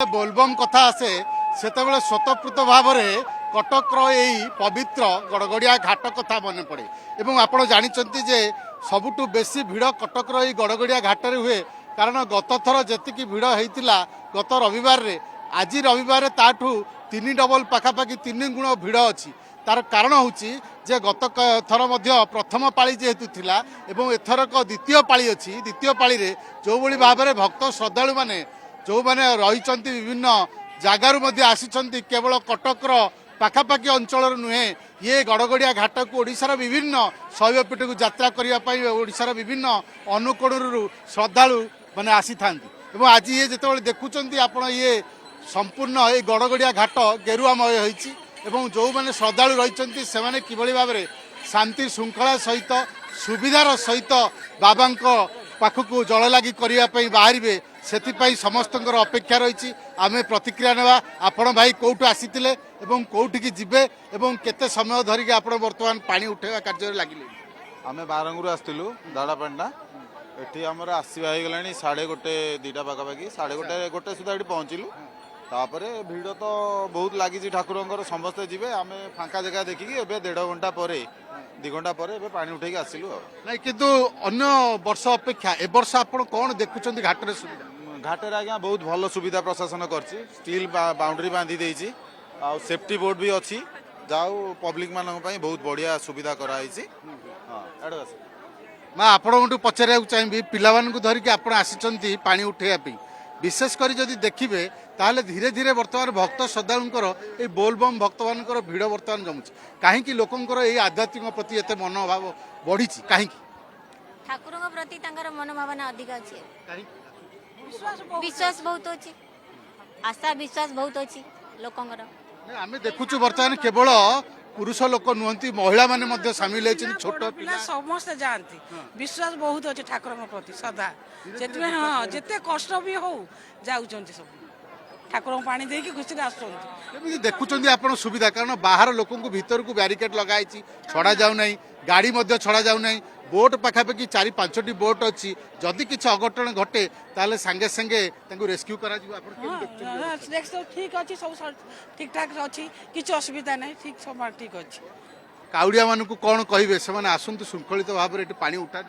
बोलबम कथा आसे सेतेबेले स्वतःप्रत भाव में कटकर यही पवित्र गड़गड़िया घाट कथा मन पड़े एवं आपण जानते जे सबुठु बेसी भिड़ कटकर यही गड़गड़िया घाट हुए कारण गत थर जी भिड़ होता गत रविवार रे आज रविवार ताठू 3 डबल पाखापाखि 3 गुण भिड़ अच्छी तार कारण हूँ जे गत थर प्रथम पाली जेहेतु थिला एवं एथरक द्वितीय पाली अच्छी द्वितीय पाली रे जो भली भाव में भक्त श्रद्धालु माने जो मैंने रही विभिन्न जगार आसी केवल कटकर पाखापाखि अंचल नुहे ये गड़गड़िया घाट को ओडिशार विभिन्न शैवपीठ को यात्रा करने ओडिशार विभिन्न अनुकोणरू श्रद्धालु मैंने आसी था आज ये जो देखुं आप ये संपूर्ण ये गड़गड़िया घाट गेरुआमय होती जो मैंने श्रद्धालु रही से किभली भाव में शांति श्रृंखला सहित सुविधार सहित बाबा पाखक जल लगी करने बाहर से समस्त अपेक्षा रही आम प्रतिक्रिया ना आपण भाई कौटू आसी कौटी की जीवे एवं केते समय धरिक आप बर्तमान पानी उठेवा कार्य लगे आम बारंगुर आसलु दाड़ापाटा ये आमर आसवा हो गला 1:30 2टा पाखापाखि 1:30 सुधा ये पहुँचलु तापर भिड़ तो बहुत लगी ठाकुर समस्ते जी आम फांका जगह देखिकी 1.5 घंटा पर 2 घंटा पर पानी उठे आसलु नहीं किंतु अन्य वर्ष अपेक्षा ए वर्ष आप कौन देखुं घाटर सुविधा घाटे आज्ञा बहुत भल सुविधा प्रशासन कर स्टील बाउंड्री बांधी देछि आ सेफ्टी बोर्ड भी अच्छी जाऊ पब्लिक मान बहुत बढ़िया सुविधा कराई मैं आपको पचार चाहिए पिला धरिकी आप आसी पानी उठेवाई विशेषकर जदि देखिए ताहले धीरे धीरे बर्तमान भक्त श्रद्धालुंकर ये बोलबम भक्त मान भिड़ बर्तमान जमुची कहीं लोकंर ये आध्यात्मिक प्रति एत मनोभाव बढ़ी कहीं ठाकुर प्रति मनोभावना अधिक अच्छी विश्वास बहुत अच्छी आशा विश्वास बहुत अच्छी लोकंर आम देखुचु बर्तमान केवल पुरुष लोक नुहति महिला माने सामिल होती छोट पिला समस्ते जाती विश्वास बहुत अच्छे ठाकुर प्रति सदा से हाँ जिते कष्ट भी हो जाऊँ सब ठाकुर पानी देकी खुशी आसुँच देखुं आप सुविधा कारण बाहर लोक भीतर को ब्यारिकेड लगाई छड़ा जाऊना गाड़ी छड़ा जाऊना बोट पाखापाखि 4-5टी बोट अच्छी जदि किसी अघटन घटे ताले सांगे सांगे रेस्क्यू करा ठीक अच्छी सब ठीक ठाक अच्छी किसी असुविधा नहीं ठीक सब ठीक अच्छी काउड़िया मान कौन कहे से आसतु श्रृंखलित भाव में पानी उठा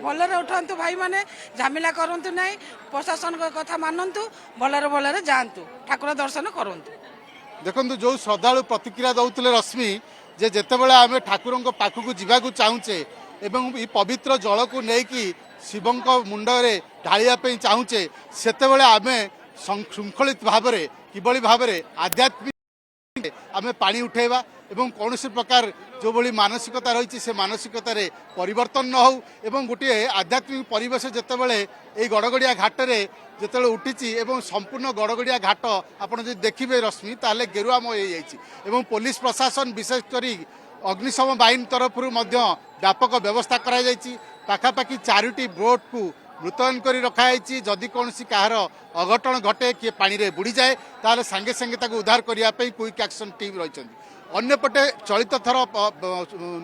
भलरे उठातु भाई माने झमेला करंतु नहीं प्रशासन कथा मानतु भलरे भलरे जातु ठाकुर दर्शन करंतु देखो जो श्रद्धालु प्रतिक्रिया दौले रश्मि जे जेतेबेले आमे ठाकुर पाखक जावाक चाहूचे एवं ये पवित्र जल को लेकिन शिवं मुंडे ढालिया चाहूचे सेतेबेले आमे श्रृंखलित भाव में किभली भाव में आध्यात्मिक आम पानी उठेवा एवं कौन प्रकार जो भली मानसिकता रही से मानसिकतार परिवर्तन न हो एवं गोटे आध्यात्मिक परिवेश जितेबाला ये गड़गड़िया घाटे जिते उठी एवं संपूर्ण गड़गड़िया घाट आपड़ जो देखिए रश्मि ताले गेरुआमय हो पुलिस प्रशासन विशेषकर अग्निशम बाहिनी तरफ व्यापक व्यवस्था पाखापाखि 4टी बोट को मुतयन कर रखाई जदि कौन कहार अघटन घटे किए पानी रे बुड़ी जाए ताले सांगे सांगे उद्धार करने क्विक एक्शन टीम रही अन्यपटे चलित थर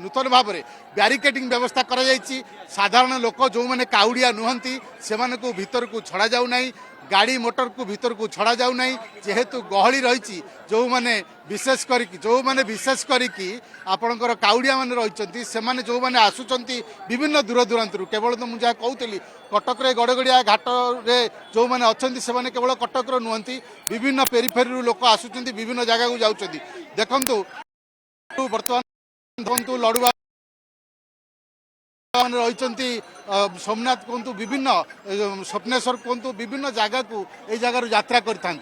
नूतन भाव में ब्यारिकेडिंग व्यवस्था कराई साधारण लोक जो मैंने काउड़िया नुहति से भीतर को छड़ा जाऊना गाड़ी मोटर को भीतर को छड़ा जाऊना जेहेतु गहली रही जो मैंने विशेष करी आपणकर काउड़िया मान रही से जो मैंने आसुंच विभिन्न दूर दूरांतर केवल तो मुझे कहूली कटक गड़गड़िया घाट रे जो मैंने अच्छा से केवल कटक नुहति विभिन्न पेरीफेरी लोक आसुंच विभिन्न जगह को जाऊँ देखु बर्तमान लड़ुआ रही सोमनाथ कहतु विभिन्न स्वप्नेश्वर कहतु विभिन्न जगह को यह जगार यात्रा करता।